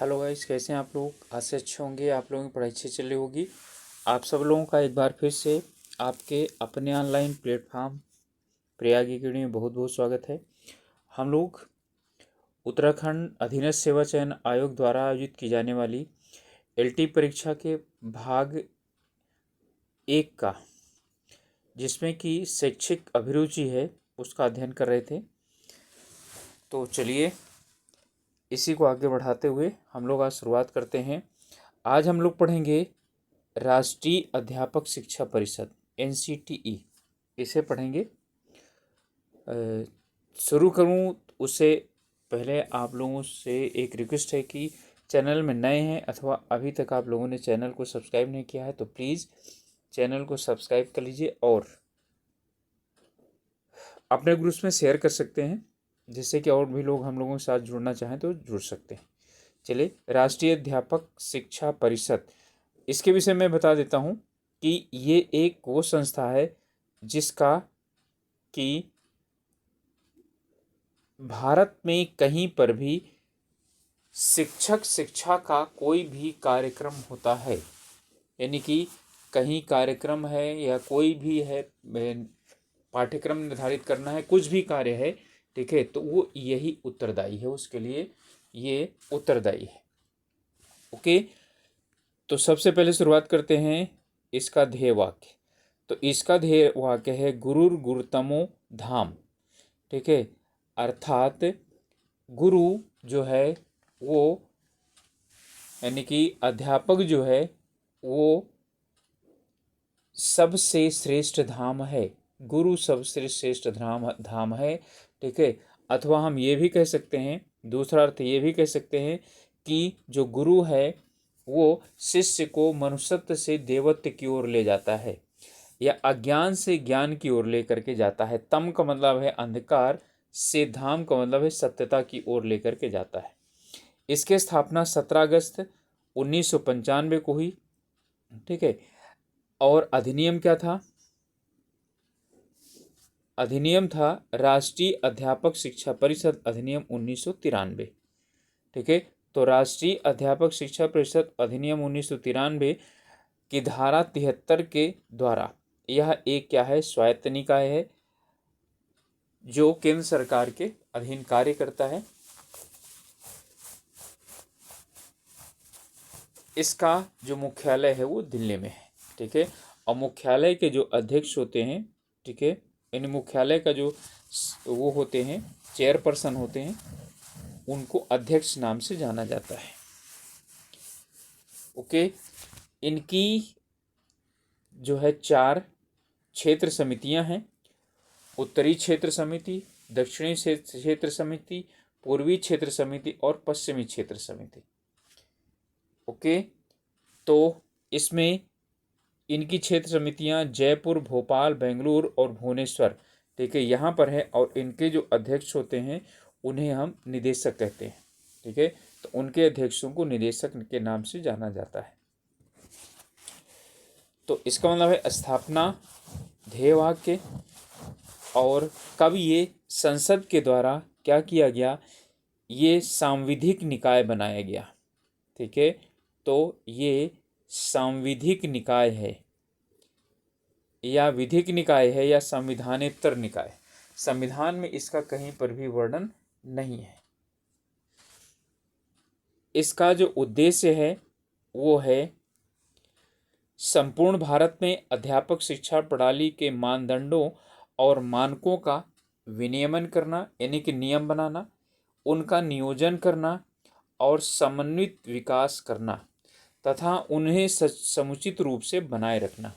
Hello guys, कैसे हैं आप लोग। आज से अच्छे होंगे। आप लोगों की पढ़ाई अच्छी चल रही होगी। आप सब लोगों का एक बार फिर से आपके अपने ऑनलाइन प्लेटफॉर्म प्रयाग एकेडमी में बहुत बहुत स्वागत है। हम लोग उत्तराखंड अधीनस्थ सेवा चयन आयोग द्वारा आयोजित की जाने वाली एलटी परीक्षा के भाग 1 का, जिसमें कि शैक्षिक अभिरुचि है, उसका अध्ययन कर रहे थे। तो चलिए इसी को आगे बढ़ाते हुए हम लोग आज शुरुआत करते हैं। आज हम लोग पढ़ेंगे राष्ट्रीय अध्यापक शिक्षा परिषद NCTE, इसे पढ़ेंगे। शुरू करूं उससे पहले आप लोगों से एक रिक्वेस्ट है कि चैनल में नए हैं अथवा अभी तक आप लोगों ने चैनल को सब्सक्राइब नहीं किया है तो प्लीज़ चैनल को सब्सक्राइब कर लीजिए और अपने ग्रुप्स में शेयर कर सकते हैं, जिससे कि और भी लोग हम लोगों के साथ जुड़ना चाहें तो जुड़ सकते हैं। चलिए, राष्ट्रीय अध्यापक शिक्षा परिषद, इसके विषय में बता देता हूँ कि ये एक वो संस्था है जिसका कि भारत में कहीं पर भी शिक्षा का कोई भी कार्यक्रम होता है, यानी कि कहीं कार्यक्रम है या कोई भी है, पाठ्यक्रम निर्धारित करना है, कुछ भी कार्य है, ठीक है, तो वो यही उत्तरदायी है, उसके लिए ये उत्तरदायी है। ओके, तो सबसे पहले शुरुआत करते हैं इसका ध्येय वाक्य। तो इसका ध्येय वाक्य है गुरुर गुरुतमो धाम, ठीक है। अर्थात गुरु जो है वो, यानी कि अध्यापक जो है वो सबसे श्रेष्ठ धाम है। गुरु सबसे श्रेष्ठ धाम है, ठीक है। अथवा हम ये भी कह सकते हैं, दूसरा अर्थ ये भी कह सकते हैं कि जो गुरु है वो शिष्य को मनुष्यत्व से देवत्व की ओर ले जाता है या अज्ञान से ज्ञान की ओर लेकर के जाता है। तम का मतलब है अंधकार, से धाम का मतलब है सत्यता की ओर लेकर के जाता है। इसके स्थापना 17 अगस्त 1995 को हुई, ठीक है। और अधिनियम क्या था? अधिनियम था राष्ट्रीय अध्यापक शिक्षा परिषद अधिनियम 1993, ठीक है। तो राष्ट्रीय अध्यापक शिक्षा परिषद अधिनियम 1993 की धारा 73 के द्वारा यह एक क्या है, स्वायत्त निकाय है जो केंद्र सरकार के अधीन कार्य करता है। इसका जो मुख्यालय है वो दिल्ली में है, ठीक है। और मुख्यालय के जो अध्यक्ष होते हैं, ठीक है, इन मुख्यालय का जो वो होते हैं, चेयरपर्सन होते हैं, उनको अध्यक्ष नाम से जाना जाता है। ओके, इनकी जो है 4 क्षेत्र समितियां हैं। उत्तरी क्षेत्र समिति, दक्षिणी क्षेत्र समिति, पूर्वी क्षेत्र समिति और पश्चिमी क्षेत्र समिति। ओके, तो इसमें इनकी क्षेत्र समितियां जयपुर, भोपाल, बेंगलुरु और भुवनेश्वर, ठीक है, यहाँ पर है। और इनके जो अध्यक्ष होते हैं उन्हें हम निदेशक कहते हैं, ठीक है। तो उनके अध्यक्षों को निदेशक के नाम से जाना जाता है। तो इसका मतलब है स्थापना, ध्येय वाक्य, और कब ये संसद के द्वारा क्या किया गया, ये सांविधिक निकाय बनाया गया, ठीक है। तो ये सांविधिक निकाय है या विधिक निकाय है या संविधानेतर निकाय। संविधान में इसका कहीं पर भी वर्णन नहीं है। इसका जो उद्देश्य है वो है संपूर्ण भारत में अध्यापक शिक्षा प्रणाली के मानदंडों और मानकों का विनियमन करना, यानी कि नियम बनाना, उनका नियोजन करना और समन्वित विकास करना तथा उन्हें समुचित रूप से बनाए रखना।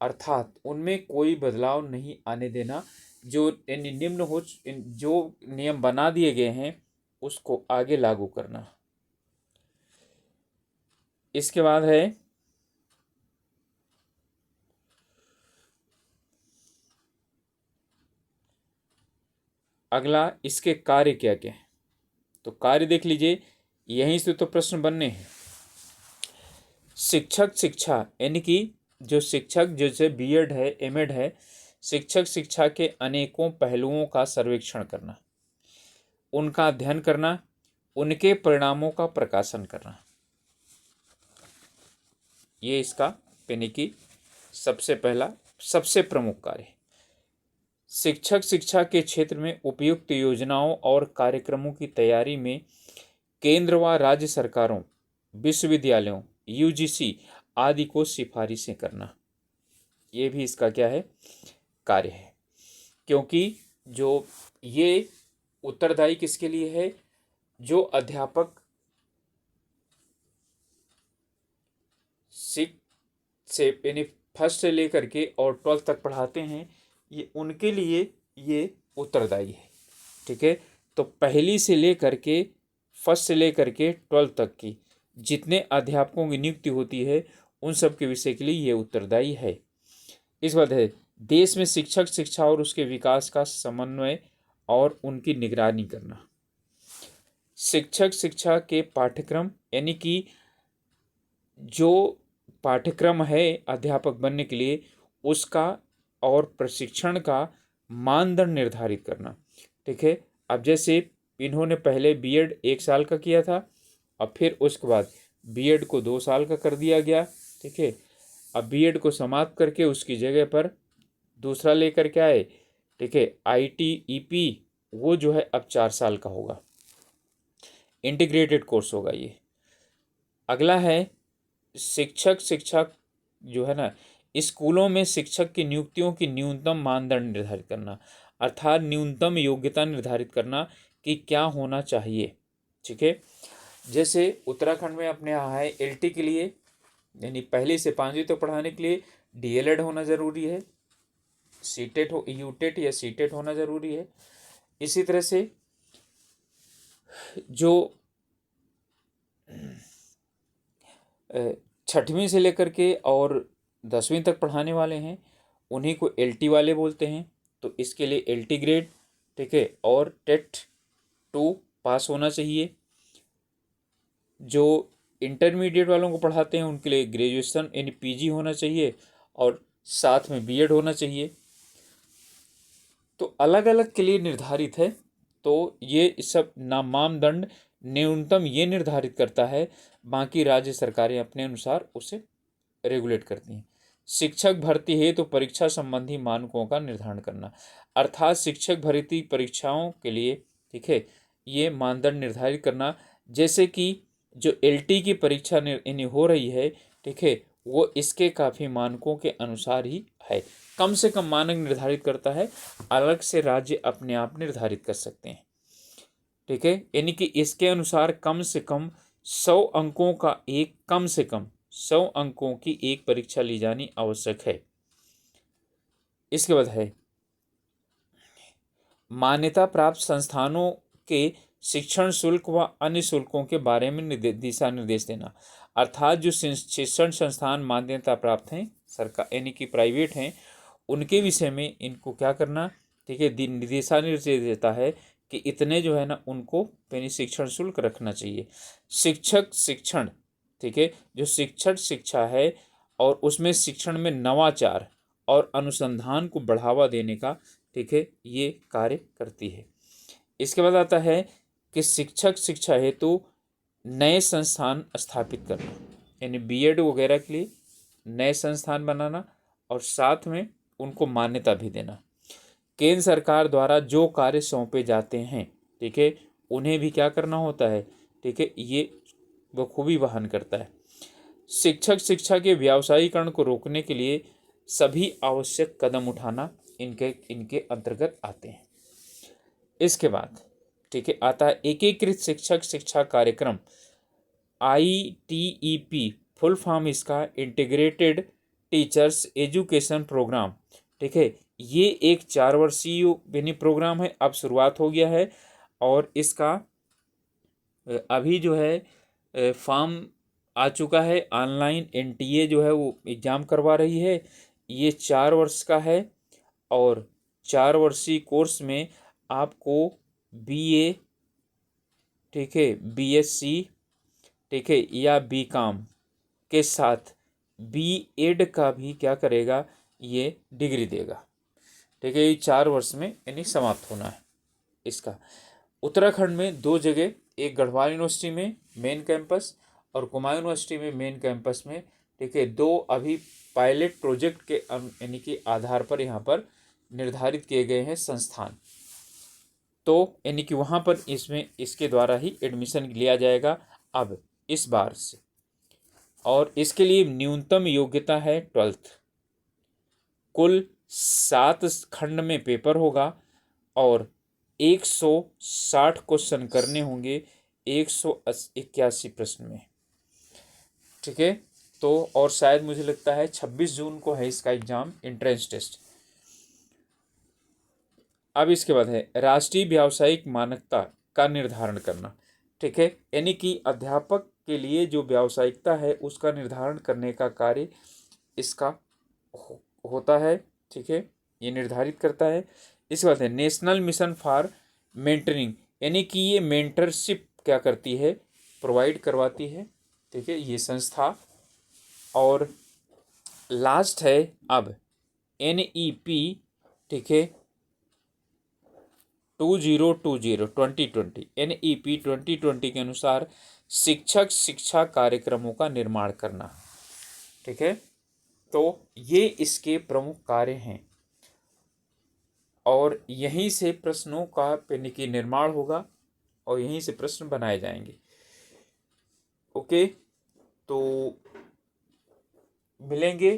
अर्थात उनमें कोई बदलाव नहीं आने देना। जो निम्न हो, जो नियम बना दिए गए हैं उसको आगे लागू करना। इसके बाद है अगला, इसके कार्य क्या क्या है। तो कार्य देख लीजिए, यहीं से तो प्रश्न बनने हैं। शिक्षक शिक्षा, यानी कि जो शिक्षक, जैसे बीएड है, एमएड है, शिक्षक शिक्षा के अनेकों पहलुओं का सर्वेक्षण करना, उनका अध्ययन करना, उनके परिणामों का प्रकाशन करना, ये इसका यानी कि सबसे पहला सबसे प्रमुख कार्य है। शिक्षक शिक्षा के क्षेत्र में उपयुक्त योजनाओं और कार्यक्रमों की तैयारी में केंद्र व राज्य सरकारों, विश्वविद्यालयों, यूजीसी आदि को सिफारिशें करना, ये भी इसका क्या है, कार्य है। क्योंकि जो ये उत्तरदायी किसके लिए है, जो अध्यापक से यानी फर्स्ट से लेकर के और 12th तक पढ़ाते हैं, ये उनके लिए ये उत्तरदायी है। ठीक है, तो पहली से लेकर के फर्स्ट से लेकर के 12th तक की जितने अध्यापकों की नियुक्ति होती है उन सब के विषय के लिए ये उत्तरदायी है। इस बात है, देश में शिक्षक शिक्षा और उसके विकास का समन्वय और उनकी निगरानी करना। शिक्षक शिक्षा के पाठ्यक्रम यानी कि जो पाठ्यक्रम है अध्यापक बनने के लिए उसका और प्रशिक्षण का मानदंड निर्धारित करना। ठीक है, अब जैसे इन्होंने पहले बीएड 1 साल का किया था, अब फिर उसके बाद बीएड को 2 साल का कर दिया गया। ठीक है, अब बीएड को समाप्त करके उसकी जगह पर दूसरा लेकर के आए। ठीक है, आईटीईपी वो जो है अब 4 साल का होगा, इंटीग्रेटेड कोर्स होगा ये। अगला है शिक्षक शिक्षा जो है ना, स्कूलों में शिक्षक की नियुक्तियों की न्यूनतम मानदंड निर्धारित करना, अर्थात न्यूनतम योग्यता निर्धारित करना कि क्या होना चाहिए। ठीक है, जैसे उत्तराखंड में अपने यहाँ है एलटी के लिए यानी पहली से 5वीं तक पढ़ाने के लिए डीएलएड होना ज़रूरी है, सीटेट हो यूटेट या सीटेट होना ज़रूरी है। इसी तरह से जो 6वीं से लेकर के और 10वीं तक पढ़ाने वाले हैं उन्हीं को एलटी वाले बोलते हैं, तो इसके लिए एलटी ग्रेड, ठीक है, और टेट 2 पास होना चाहिए। जो इंटरमीडिएट वालों को पढ़ाते हैं उनके लिए ग्रेजुएशन यानी पीजी होना चाहिए और साथ में बीएड होना चाहिए। तो अलग अलग के लिए निर्धारित है, तो ये सब मानदंड न्यूनतम ये निर्धारित करता है, बाकी राज्य सरकारें अपने अनुसार उसे रेगुलेट करती हैं। शिक्षक भर्ती है तो परीक्षा संबंधी मानकों का निर्धारण करना, अर्थात शिक्षक भर्ती परीक्षाओं के लिए, ठीक है, ये मानदंड निर्धारित करना। जैसे कि जो एलटी की परीक्षा यानी हो रही है, ठीक है, वो इसके काफ़ी मानकों के अनुसार ही है, कम से कम मानक निर्धारित करता है, अलग से राज्य अपने आप निर्धारित कर सकते हैं। ठीक है, यानी कि इसके अनुसार कम से कम 100 अंकों का एक कम से कम 100 अंकों की एक परीक्षा ली जानी आवश्यक है। इसके बाद है मान्यता प्राप्त संस्थानों के शिक्षण शुल्क व अन्य शुल्कों के बारे में दिशा निर्देश देना, अर्थात जो शिक्षण संस्थान मान्यता प्राप्त हैं सरकार यानी कि प्राइवेट हैं उनके विषय में इनको क्या करना, ठीक है, दिशा निर्देश देता है कि इतने जो है ना उनको यानी शिक्षण शुल्क रखना चाहिए। शिक्षक शिक्षण, ठीक है, जो शिक्षण शिक्षा है और उसमें शिक्षण में नवाचार और अनुसंधान को बढ़ावा देने का, ठीक है, ये कार्य करती है। इसके बाद आता है कि शिक्षक शिक्षा हेतु नए संस्थान स्थापित करना, यानी बीएड वगैरह के लिए नए संस्थान बनाना और साथ में उनको मान्यता भी देना। केंद्र सरकार द्वारा जो कार्य सौंपे जाते हैं, ठीक है, उन्हें भी क्या करना होता है, ठीक है, ये बखूबी वहन करता है। शिक्षक शिक्षा के व्यावसायीकरण को रोकने के लिए सभी आवश्यक कदम उठाना इनके अंतर्गत आते हैं। इसके बाद, ठीक है, आता है एकीकृत शिक्षक शिक्षा कार्यक्रम, ITEP फुल फॉर्म इसका इंटीग्रेटेड टीचर्स एजुकेशन प्रोग्राम। ठीक है, ये एक 4 वर्षीय यानी प्रोग्राम है, अब शुरुआत हो गया है और इसका अभी जो है फॉर्म आ चुका है, ऑनलाइन NTA जो है वो एग्ज़ाम करवा रही है। ये 4 वर्ष का है और 4 वर्षीय कोर्स में आपको BA, ठीक है, BSc, ठीक है, या BCom के साथ BEd का भी क्या करेगा, ये डिग्री देगा। ठीक है, ये 4 वर्ष में यानी समाप्त होना है इसका। उत्तराखंड में 2 जगह एक गढ़वाल यूनिवर्सिटी में मेन कैंपस और कुमाऊं यूनिवर्सिटी में मेन कैंपस में, ठीक है, 2 अभी पायलट प्रोजेक्ट के यानी कि आधार पर यहाँ पर निर्धारित किए गए हैं संस्थान। तो यानी कि वहाँ पर इसमें इसके द्वारा ही एडमिशन लिया जाएगा अब इस बार से। और इसके लिए न्यूनतम योग्यता है 12th। कुल 7 खंड में पेपर होगा और 160 क्वेश्चन करने होंगे 181 प्रश्न में, ठीक है। तो और शायद मुझे लगता है 26 जून को है इसका एग्जाम, एंट्रेंस टेस्ट। अब इसके बाद है राष्ट्रीय व्यावसायिक मानकता का निर्धारण करना, ठीक है। यानी कि अध्यापक के लिए जो व्यावसायिकता है उसका निर्धारण करने का कार्य इसका होता है, ठीक है, ये निर्धारित करता है। इसके बाद है नेशनल मिशन फॉर मेंटरिंग, यानी कि ये मेंटरशिप क्या करती है, प्रोवाइड करवाती है, ठीक है, ये संस्था। और लास्ट है अब NEP, ठीक है, 2020 NEP 2020 के अनुसार शिक्षक शिक्षा कार्यक्रमों का निर्माण करना, ठीक है। तो ये इसके प्रमुख कार्य हैं और यहीं से प्रश्नों का यानी कि निर्माण होगा और यहीं से प्रश्न बनाए जाएंगे। ओके, तो मिलेंगे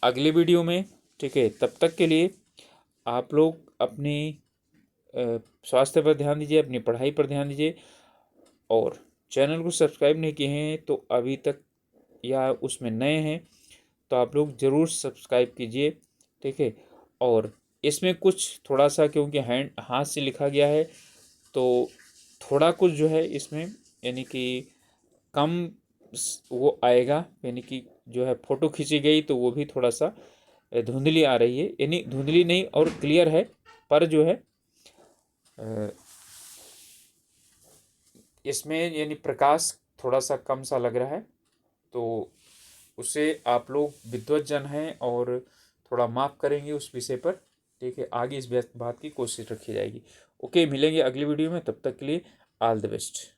अगले वीडियो में, ठीक है। तब तक के लिए आप लोग अपनी स्वास्थ्य पर ध्यान दीजिए, अपनी पढ़ाई पर ध्यान दीजिए। और चैनल को सब्सक्राइब नहीं किए हैं तो अभी तक या उसमें नए हैं तो आप लोग ज़रूर सब्सक्राइब कीजिए, ठीक है। और इसमें कुछ थोड़ा सा क्योंकि हाथ से लिखा गया है तो थोड़ा कुछ जो है इसमें यानी कि कम वो आएगा, यानी कि जो है फ़ोटो खींची गई तो वो भी थोड़ा सा धुंधली आ रही है, यानी धुंधली नहीं और क्लियर है, पर जो है इसमें यानी प्रकाश थोड़ा सा कम सा लग रहा है। तो उसे आप लोग विद्वत जन हैं और थोड़ा माफ़ करेंगे उस विषय पर, ठीक है। आगे इस बात की कोशिश रखी जाएगी। ओके, मिलेंगे अगली वीडियो में, तब तक के लिए ऑल द बेस्ट।